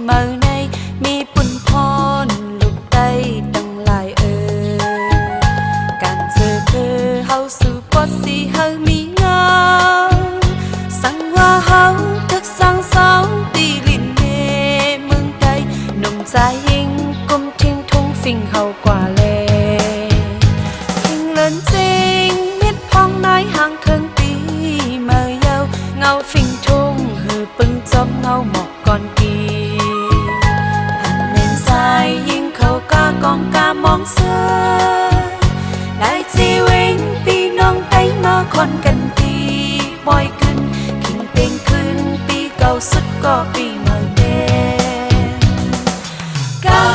เมื่อในมีปุ่นพรลูกไตตั้งหลายการเจอคือเฮาสู่ปอดสีเฮามีเงาสั่งว่าเฮาทึกสั่งเสาตีลินเมเมืองไทยหนุ่มใจยิงกุมทิ้งทุ่งฟิงเฮากว่าเลทิ้งเลินจริงมิดพองน้อยห่างเคิงปีเมื่อเยาเงาฟิงทุ่งหือปึงจอมเงาหมอกก่อนกีหันเมนสายยิงเขากากองกามองเสื้อได้ชีวิตพี่น้องไต้มาคนกันทีบ่อยขึ้นขิงเต็งขึ้นปีเก่าสุดก็ปีเมื่อเดกา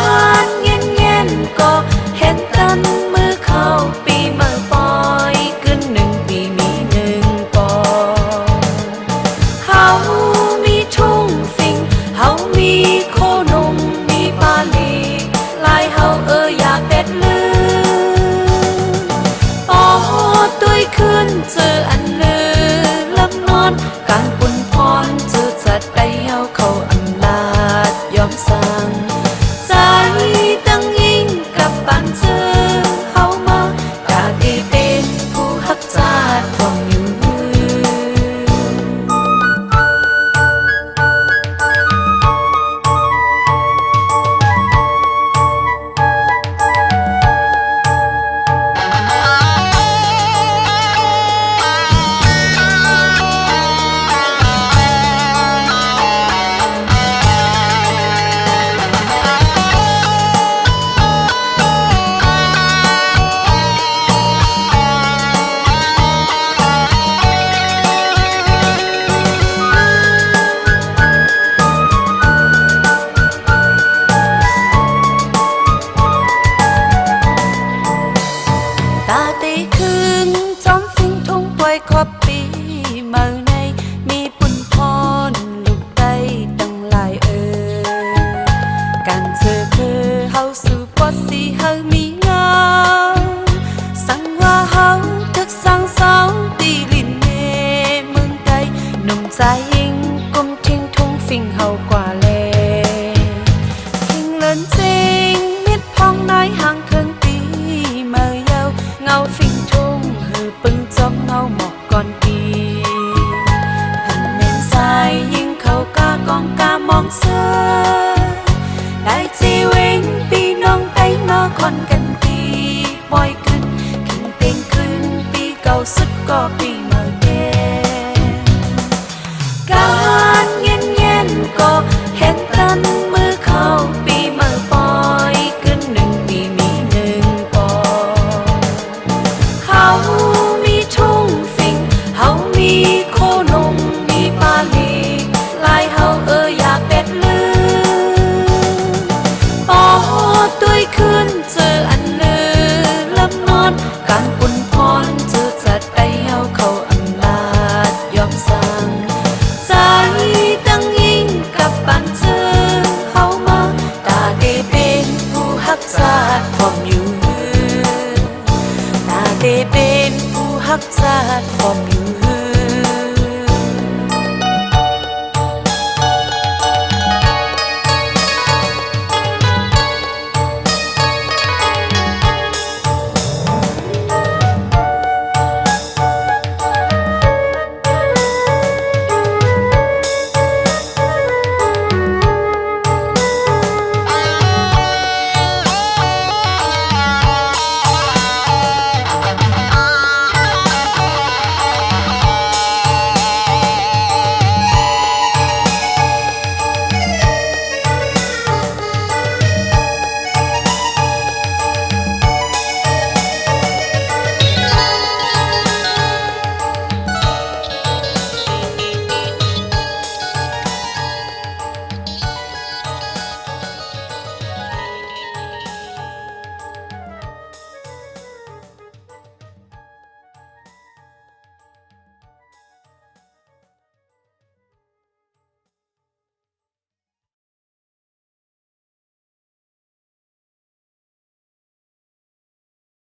รเงี้ยเงี้ยก็เห็นตันมือเข้าปีเมื่อปอยขึ้น1 ปีมี1 ปอเฮามีทุ่งฟิงเฮามีโคนมมีปาลีลายเฮาอยากเด็ดลือปอตุ้ยขึ้นเจออันลือลับนอนกลางปุ่นพรเจอจัดได้เฮาเขาอำลาดยอมสั่งใจตั้งยิ่งกับปันเจอเฮามากาดีเป็นผู้ฮักจาดทองอยู่ครบปีเมื่อในมีปุ่นพรลูกไตตั้งหลายการเจอคือเฮาสู่ปอดสีเฮามีเงาสั่งว่าเฮาทึกสั่งเสาตีลินเมเมืองไทยหนุ่มใจยิงกุมทิ้งทุ่งฟิงเฮากว่าเลทิ้งเลินจริงมิดพองน้อยห่างเคิงปีเมื่อเยาเงาฟิงทุ่งหือปึงจอมเงาหมอกก่อนกีหันเมนสายยิงเขากากองกามองเสื้อได้ชีวิตพี่น้องไต้มาคนกันทีบ่อยขึ้นขิงเต็งขึ้นปีเก่าสุดก็ปี